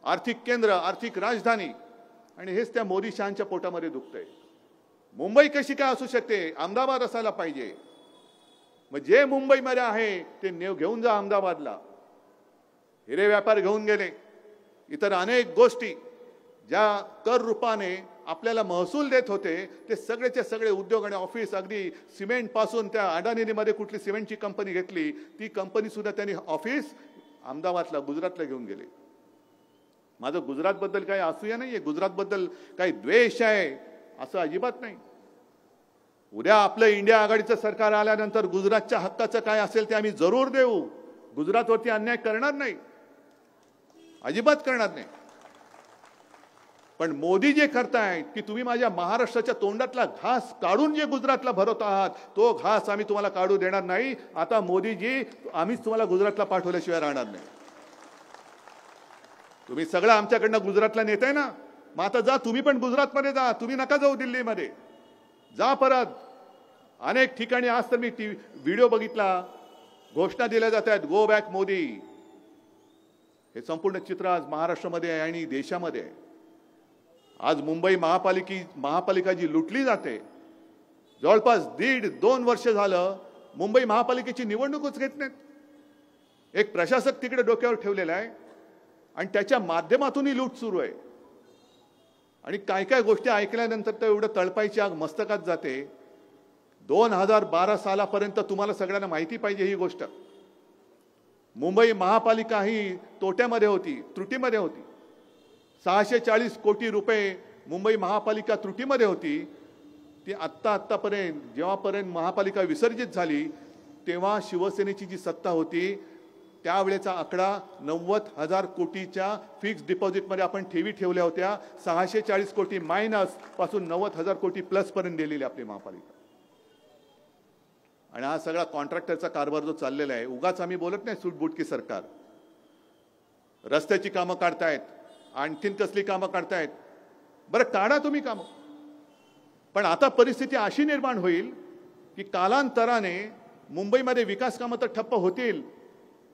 आर्थिक केंद्र, आर्थिक राजधानी, आणि हेच त्या मोदी शहांच्या पोटामध्ये दुखतंय। मुंबई कशी काय असू शकते? अहमदाबाद असायला पाहिजे। मग जे मुंबईमध्ये आहे ते घेऊन जा अहमदाबादला। हिरे व्यापार घेऊन गेले, इतर अनेक गोष्टी ज्या कर रूपाने आपल्याला महसूल देत होते ते सगळेचे सगळे उद्योग आणि ऑफिस, अगदी सिमेंट पासून त्या अडानीमध्ये कुठली सिमेंटची कंपनी घेतली ती कंपनी सुद्धा त्यांनी ऑफिस अहमदाबादला, गुजरातला घेऊन गेले। माझं गुजरातबद्दल काही असूया नाहीये, गुजरातबद्दल काही द्वेष आहे असं अजिबात नाही। उद्या आपलं इंडिया आघाडीचं सरकार आल्यानंतर गुजरातच्या हक्काचं काय असेल ते आम्ही जरूर देऊ। गुजरातवरती अन्याय करणार नाही, अजिबात करणार नाही। पण मोदी जे करतायत की तुम्ही माझ्या महाराष्ट्राच्या तोंडातला घास काढून जे गुजरातला भरवत आहात तो घास आम्ही तुम्हाला काढू देणार नाही। आता मोदीजी, आम्हीच तुम्हाला गुजरातला पाठवल्याशिवाय राहणार नाही। तुम्ही सगळं आमच्याकडनं गुजरातला नेताय ना, मग आता जा, तुम्ही पण गुजरातमध्ये जा, तुम्ही नका जाऊ दिल्लीमध्ये, जा परत। अनेक ठिकाणी आज तर मी व्हिडिओ बघितला, घोषणा दिल्या जात आहेत, गो बॅक मोदी। हे संपूर्ण चित्र आज महाराष्ट्रामध्ये आहे आणि देशामध्ये आहे। आज मुंबई महापालिका जी लुटली जाते, जवळपास 1.5-2 वर्ष झालं मुंबई महापालिकेची निवडणूकच घेत नाहीत। एक प्रशासक तिकडे डोक्यावर ठेवलेला आहे आणि त्याच्या माध्यमातूनही लूट सुरू आहे। आणि काय काय गोष्टी ऐकल्यानंतर तर एवढं तळपायची आग मस्तकात जाते। 2012 सालापर्यंत तुम्हाला सगळ्यांना माहिती पाहिजे ही गोष्ट, मुंबई महापालिका ही तोट्यामध्ये होती, त्रुटीमध्ये होती। 640 कोटी रुपये मुंबई महापालिका त्रुटीमध्ये होती। ती आत्तापर्यंत जेव्हापर्यंत महापालिका विसर्जित झाली तेव्हा शिवसेनेची जी सत्ता होती त्यावेळेचा आकडा 90,000 कोटीच्या फिक्स डिपॉझिटमध्ये आपण ठेवी ठेवल्या होत्या। 640 कोटी मायनस पासून 90,000 कोटी प्लस पर्यंत गेलेली आपली महापालिका। आणि हा सगळा कॉन्ट्रॅक्टरचा कारभार जो चाललेला आहे, उगाच आम्ही बोलत नाही सूटबुटकी सरकार। रस्त्याची कामं काढतायत, आणखीन कसली कामं काढतायत, बरं काढा तुम्ही कामं, पण आता परिस्थिती अशी निर्माण होईल की कालांतराने मुंबईमध्ये विकास कामं तर ठप्प होतील,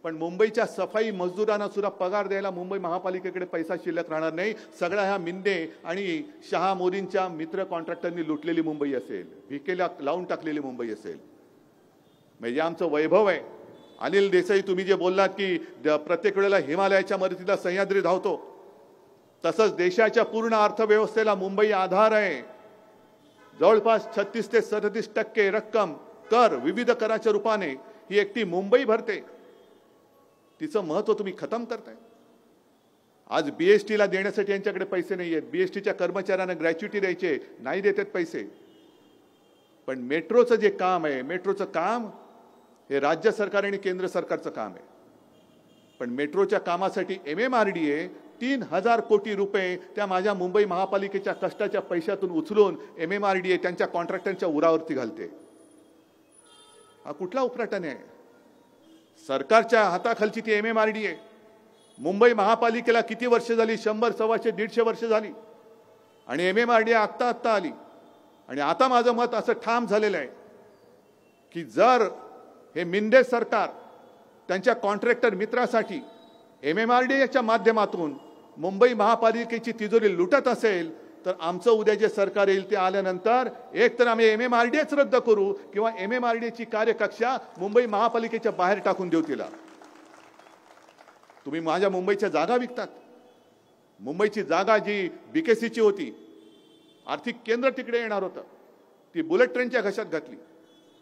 पण मुंबईच्या सफाई मजदूरांना सुद्धा पगार द्यायला मुंबई महापालिकेकडे पैसा शिल्लक राहणार नाही। सगळ्या ह्या मिंदे आणि शहा मोदींच्या मित्र कॉन्ट्रॅक्टरनी लुटलेली मुंबई असेल, भिकेला लावून टाकलेली मुंबई असेल। म्हणजे आमचं वैभव आहे। अनिल देसाई, तुम्ही जे बोललात की प्रत्येक वेळेला हिमालयाच्या मदतीला सह्याद्री धावतो, तसंच देशाच्या पूर्ण अर्थव्यवस्थेला मुंबई आधार आहे। जवळपास 36 ते 37% रक्कम कर, विविध कराच्या रूपाने ही एकटी मुंबई भरते। तिचं महत्व तुम्ही खतम करताय। आज बीएसटीला देण्यासाठी यांच्याकडे पैसे नाही आहेत, बीएसटीच्या कर्मचाऱ्यांना ग्रॅच्युटी द्यायचे, नाही देतात पैसे। पण मेट्रोचं जे काम आहे, मेट्रोचं काम हे राज्य सरकार आणि केंद्र सरकारचं काम आहे। पण मेट्रोच्या कामासाठी MMRDA 3,000 कोटी रुपये त्या माझ्या मुंबई महापालिकेच्या कष्टाच्या पैशातून उचलून MMRDA त्यांच्या कॉन्ट्रॅक्टरच्या उरावरती घालते। हा कुठला उपराटन आहे? सरकारच्या हाताखालची ती MMRDA। मुंबई महापालिकेला किती वर्ष झाली? 100, 125, 150 वर्ष झाली आणि MMRDA आत्ता आली। आणि आता माझं मत असं ठाम झालेलं आहे की जर हे मिंदे सरकार त्यांच्या कॉन्ट्रॅक्टर मित्रासाठी MMRDAच्या माध्यमातून मुंबई महापालिकेची तिजोरी लुटत असेल तर आमचं उद्या जे सरकार येईल ते आल्यानंतर एक तर आम्ही MMRDAच रद्द करू किंवा MMRDAची कार्यकक्षा मुंबई महापालिकेच्या बाहेर टाकून देऊ तिला। तुम्ही माझ्या मुंबईच्या जागा विकतात। मुंबईची जागा जी BKCची होती, आर्थिक केंद्र तिकडे येणार होतं, ती बुलेट ट्रेनच्या घशात घातली।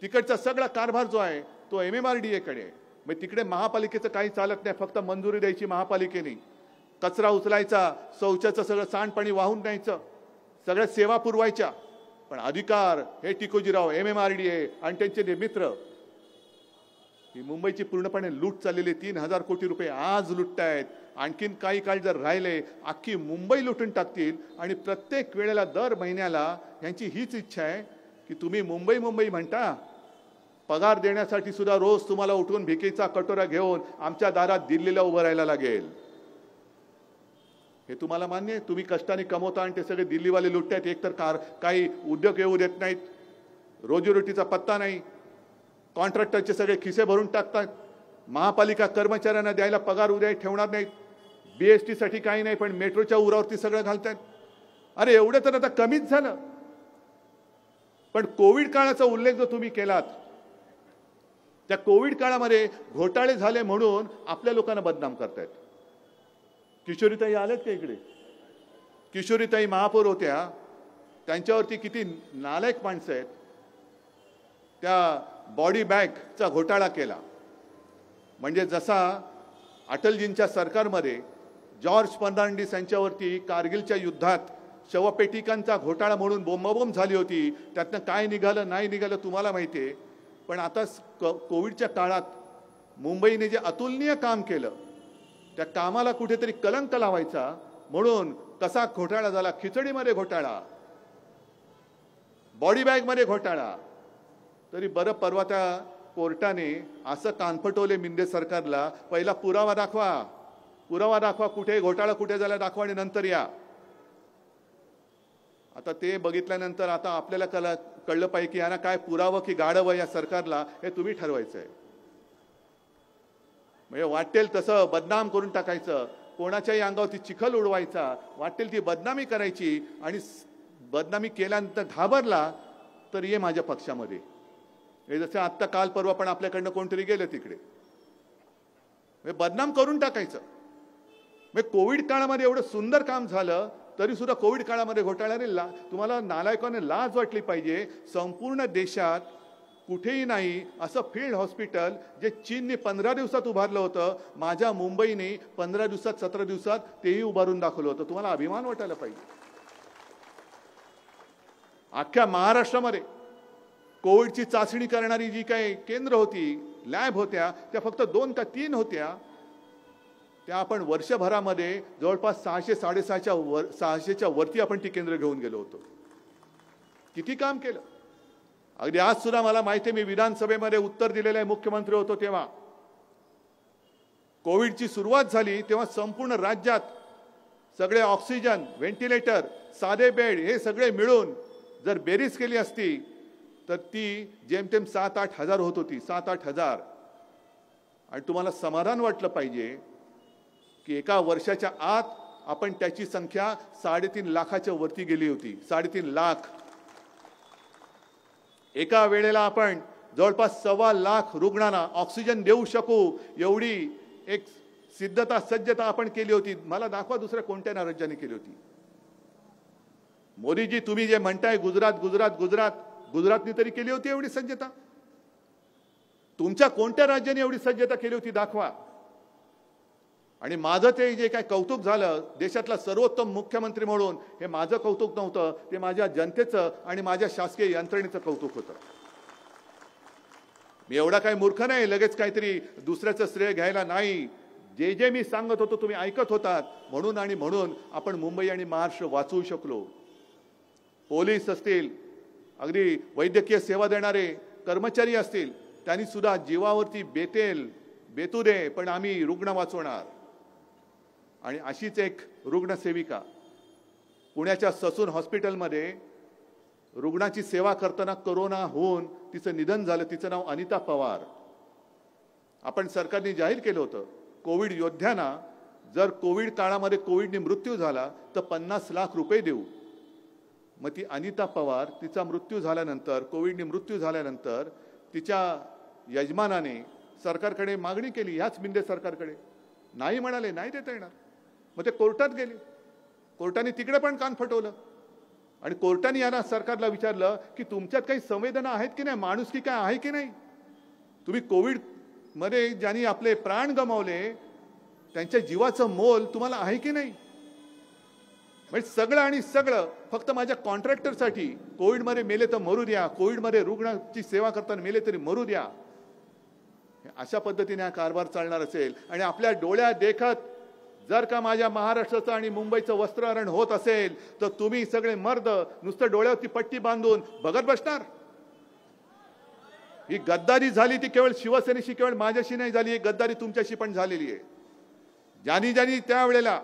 तिकडचा सगळा कारभार जो आहे तो MMRDAकडे आहे। मग तिकडे महापालिकेचं काही चालत नाही, फक्त मंजुरी द्यायची महापालिकेने, कचरा उचलायचा, शौचाचं सगळं सांडपाणी वाहून न्यायचं, सगळ्या सेवा पुरवायच्या। पण अधिकार हे टिकोजीराव, MMRDA आणि त्यांचे मित्र, ही मुंबईची पूर्णपणे लूट चाललेली। 3,000 कोटी रुपये आज लुटतायत, आणखीन काही काळ जर राहिले अख्खी मुंबई लुटून टाकतील। आणि प्रत्येक वेळेला दर महिन्याला यांची हीच इच्छा आहे की तुम्ही मुंबई मुंबई म्हणता, पगार देण्यासाठी सुद्धा रोज तुम्हाला उठून भिकेचा कटोरा घेऊन आमच्या दारात दिल्लीला उभं राहायला लागेल। हे तुम्हाला मान्य आहे? तुम्ही कष्टाने कमवता आणि ते सगळे दिल्लीवाले लुटतायत। एकतर काही उद्योग येऊ देत नाहीत, रोजीरोटीचा पत्ता नाही, कॉन्ट्रॅक्टरचे सगळे खिसे भरून टाकतात, महापालिका कर्मचाऱ्यांना द्यायला पगार उद्या ठेवणार नाहीत, BST साठी काही नाही, पण मेट्रोच्या उरावरती सगळं घालतात. अरे एवढं तर आता कमीच झालं. पण कोविड काळाचा उल्लेख जो तुम्ही केलात, त्या कोविड काळामध्ये घोटाळे झाले म्हणून आपल्या लोकांना बदनाम करतायत. किशोरीताई आलेत का इकडे? किशोरीताई महापौर होत्या, त्यांच्यावरती किती नालायक माणसं आहेत. त्या बॉडी बॅगचा घोटाळा केला. म्हणजे जसा अटलजींच्या सरकारमध्ये जॉर्ज फर्नांडिस यांच्यावरती कारगिलच्या युद्धात शवपेटिकांचा घोटाळा म्हणून बोंबाबोंब झाली होती, त्यातनं काय निघालं नाही निघालं तुम्हाला माहिती आहे. पण आता कोविडच्या काळात मुंबईने जे अतुलनीय काम केलं, त्या कामाला कुठेतरी कलंक लावायचा म्हणून कसा घोटाळा झाला. खिचडीमध्ये घोटाळा, बॉडी बॅगमध्ये घोटाळा. तरी बरं, परवा त्या कोर्टाने असं कानफटवले मिंदे सरकारला, पहिला पुरावा दाखवा, पुरावा दाखवा, कुठे घोटाळा कुठे झाला दाखवा आणि नंतर या. आता ते बघितल्यानंतर आता आपल्याला कळलं पाहिजे की यांना काय पुरावं की गाढवं या सरकारला, हे तुम्ही ठरवायचं आहे. म्हणजे वाटेल तसं बदनाम करून टाकायचं, कोणाच्याही अंगावरती चिखल उडवायचा, वाटेल ती बदनामी करायची, आणि बदनामी केल्यानंतर घाबरला तर ये माझ्या पक्षामध्ये. हे जसं आत्ता काल परवा पण आपल्याकडनं कोणतरी गेलं तिकडे, म्हणजे बदनाम करून टाकायचं. म्हणजे कोविड काळामध्ये एवढं सुंदर काम झालं तरी सुद्धा कोविड काळामध्ये घोटाळ्याने तुम्हाला नालायकाने लाज वाटली पाहिजे. संपूर्ण देशात कुठेही नाही असं फील्ड हॉस्पिटल जे चीनने 15 दिवसात उभारलं होतं, माझ्या मुंबईने 15 दिवसात 17 दिवसात तेही उभारून दाखवलं होतं. तुम्हाला अभिमान वाटायला पाहिजे. अख्ख्या महाराष्ट्रामध्ये कोविडची चाचणी करणारी जी काही केंद्र होती, लॅब होत्या, त्या फक्त 2 का 3 होत्या. त्या आपण वर्षभरामध्ये जवळपास 600-650च्या वरती आपण ती केंद्र घेऊन गेलो होतो. किती काम केलं. अगदी आज सुद्धा मला माहिती आहे, मी विधानसभेमध्ये उत्तर दिलेलं आहे, मुख्यमंत्री होतो तेव्हा. कोविडची सुरुवात झाली तेव्हा संपूर्ण राज्यात सगळे ऑक्सिजन, व्हेंटिलेटर, साधे बेड हे सगळे मिळून जर बेरीज केली असती तर ती जेमतेम 7-8 हजार होत होती. 7-8 हजार. आणि तुम्हाला समाधान वाटलं पाहिजे की एका वर्षाच्या आत आपण त्याची संख्या 3.5 लाखाच्या वरती गेली होती. 3.5 लाख. एका वेळेला आपण जवळपास 1.25 लाख रुग्णांना ऑक्सिजन देऊ शकू एवढी एक सिद्धता, सज्जता आपण केली होती. मला दाखवा दुसऱ्या कोणत्या राज्याने केली होती. मोदीजी, तुम्ही जे म्हणताय गुजरातनी तरी केली होती एवढी सज्जता? तुमच्या कोणत्या राज्याने एवढी सज्जता केली होती दाखवा. आणि माझं ते जे काय कौतुक झालं देशातला सर्वोत्तम मुख्यमंत्री म्हणून, हे माझं कौतुक नव्हतं, ते माझ्या जनतेचं आणि माझ्या शासकीय यंत्रणेचं कौतुक होतं. मी एवढा काही मूर्ख नाही लगेच काहीतरी दुसऱ्याचं श्रेय घ्यायला नाही. जे जे मी सांगत होतो तुम्ही ऐकत होतात, म्हणून आपण मुंबई आणि महाराष्ट्र वाचवू शकलो. पोलीस असतील, अगदी वैद्यकीय सेवा देणारे कर्मचारी असतील, त्यांनी सुद्धा जीवावरती बेतू दे पण आम्ही रुग्ण वाचवणार. आणि अशीच एक रुग्णसेविका पुण्याच्या ससून हॉस्पिटलमध्ये रुग्णाची सेवा करताना कोरोना होऊन तिचं निधन झालं. तिचं नाव अनिता पवार. आपण सरकारने जाहीर केलं होतं, कोविड योद्ध्यांना जर कोविड काळामध्ये कोविडने मृत्यू झाला तर 50 लाख रुपये देऊ. मग ती अनिता पवार, तिचा मृत्यू झाल्यानंतर, कोविडने मृत्यू झाल्यानंतर तिच्या यजमानाने सरकारकडे मागणी केली, ह्याच मिंदे सरकारकडे. नाही म्हणाले, नाही देता येणार. मग ते कोर्टात गेले. कोर्टाने तिकडे पण कान फटवलं. आणि कोर्टाने यांना सरकारला विचारलं की तुमच्यात काही संवेदना आहेत की नाही, माणुसकी काय आहे की नाही. तुम्ही कोविडमध्ये ज्यांनी आपले प्राण गमावले त्यांच्या जीवाचं मोल तुम्हाला आहे की नाही. म्हणजे सगळं आणि सगळं फक्त माझ्या कॉन्ट्रॅक्टरसाठी. कोविडमध्ये मेले तर मरू द्या, कोविडमध्ये रुग्णाची सेवा करताना मेले तरी मरू द्या. अशा पद्धतीने हा कारभार चालणार असेल आणि आपल्या डोळ्यात देखत जर का माझ्या महाराष्ट्राचं आणि मुंबईचं वस्त्रहरण होत असेल तर तुम्ही सगळे मर्द नुसतं डोळ्यावरती पट्टी बांधून बघत बसणार. ही गद्दारी झाली ती केवळ शिवसेनेशी, केवळ माझ्याशी नाही झाली, ही गद्दारी तुमच्याशी पण झालेली आहे. ज्यांनी त्यावेळेला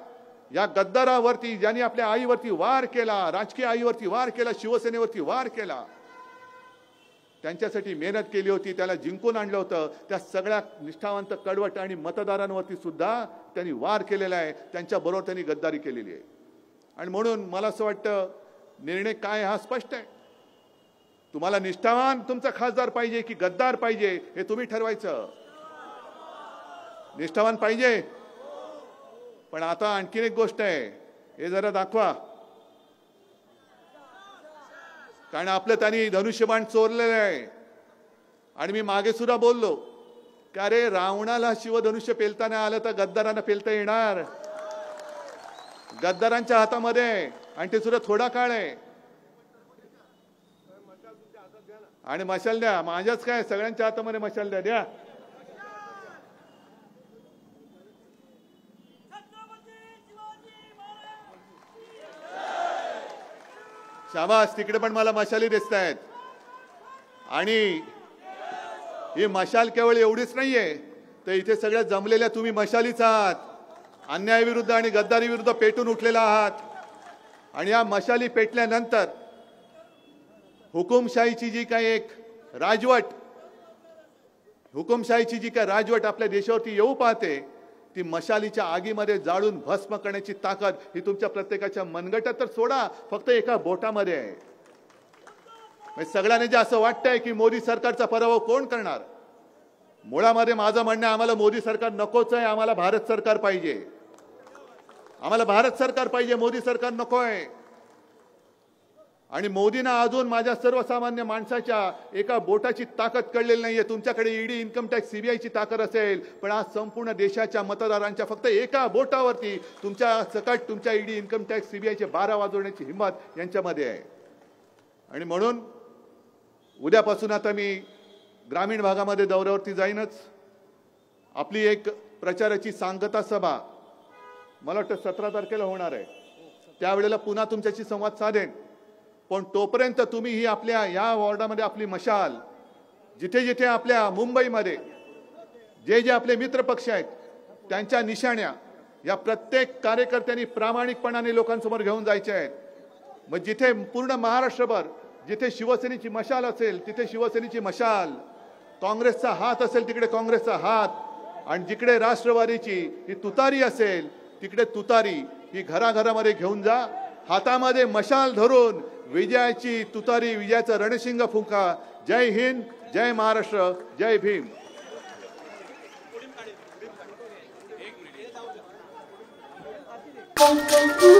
या गद्दारावरती, ज्यांनी आपल्या आईवरती वार केला, राजकीय आईवरती वार केला, शिवसेनेवरती वार केला, त्यांच्यासाठी मेहनत केली होती, त्याला जिंकून आणलं होतं, त्या सगळ्या निष्ठावंत, कडवट आणि मतदारांवरती सुद्धा त्यांनी वार केलेला आहे, त्यांच्याबरोबर त्यांनी गद्दारी केलेली आहे. आणि म्हणून मला असं वाटतं निर्णय काय हा स्पष्ट आहे. तुम्हाला निष्ठावान तुमचा खासदार पाहिजे की गद्दार पाहिजे हे तुम्ही ठरवायचं. निष्ठावान पाहिजे, पण आता आणखीन एक गोष्ट आहे, हे जरा दाखवा. कारण आपलं त्यांनी धनुष्यबाण चोरलेलं आहे. आणि मी मागे सुद्धा बोललो की अरे रावणाला शिवधनुष्य पेलताना आलं तर गद्दारांना पेलता येणार. गद्दारांच्या हातामध्ये, आणि ते सुद्धा थोडा काळ आहे. आणि मशाल द्या, माझ्याच काय सगळ्यांच्या हातामध्ये मशाल द्या. द्या शाबास, तिकडे पण मला मशाली दिसत आहेत. आणि ही मशाल केवळ एवढीच नाहीये, तर इथे सगळ्या जमलेल्या तुम्ही मशालीच आहात. अन्यायाविरुद्ध आणि गद्दारी विरुद्ध पेटून उठलेला आहात. आणि या मशाली पेटल्यानंतर हुकुमशाहीची जी काही एक राजवट, हुकुमशाहीची जी काही राजवट आपल्या देशावरती येऊ पाहते, ती मशालीच्या आगीमध्ये जाळून भस्म करण्याची ताकद ही तुमच्या प्रत्येकाच्या मनगटात तर सोडा, फक्त एका बोटामध्ये आहे. सगळ्यांना जे असं वाटतंय की मोदी सरकारचा पराभव कोण करणार, मुळामध्ये माझं म्हणणं आहे, आम्हाला मोदी सरकार नकोच आहे, आम्हाला भारत सरकार पाहिजे. आम्हाला भारत सरकार पाहिजे, मोदी सरकार नकोय. आणि मोदींना अजून माझ्या सर्वसामान्य माणसाच्या एका बोटाची ताकद कळलेली नाहीये. तुमच्याकडे ईडी, इन्कम टॅक्स, सीबीआयची ताकद असेल, पण आज संपूर्ण देशाच्या मतदारांच्या फक्त एका बोटावरती तुमच्या सकट तुमच्या ईडी, इन्कम टॅक्स, सीबीआयचे 12 वाजवण्याची हिंमत यांच्यामध्ये आहे. आणि म्हणून उद्यापासून आता मी ग्रामीण भागामध्ये दौऱ्यावरती जाईनच. आपली एक प्रचाराची सांगता सभा मला वाटतं 17 तारखेला होणार आहे. त्यावेळेला पुन्हा तुमच्याशी संवाद साधेन. पण तोपर्यंत तुम्ही ही आपल्या या वॉर्डामध्ये आपली मशाल, जिथे जिथे आपल्या मुंबईमध्ये जे जे आपले मित्र पक्ष आहेत त्यांच्या निशाण्या या प्रत्येक कार्यकर्त्यांनी प्रामाणिकपणाने लोकांसमोर घेऊन जायचे आहेत. मग जिथे पूर्ण महाराष्ट्रभर जिथे शिवसेनेची मशाल असेल तिथे शिवसेनेची मशाल, काँग्रेसचा हात असेल तिकडे काँग्रेसचा हात, आणि जिकडे राष्ट्रवादीची ही तुतारी असेल तिकडे तुतारी ही घराघरामध्ये घेऊन जा. हातामध्ये मशाल धरून विजयाची तुतारी, विजयाचं रणशिंग फुंका. जय हिंद, जय महाराष्ट्र, जय भीम. Thank you.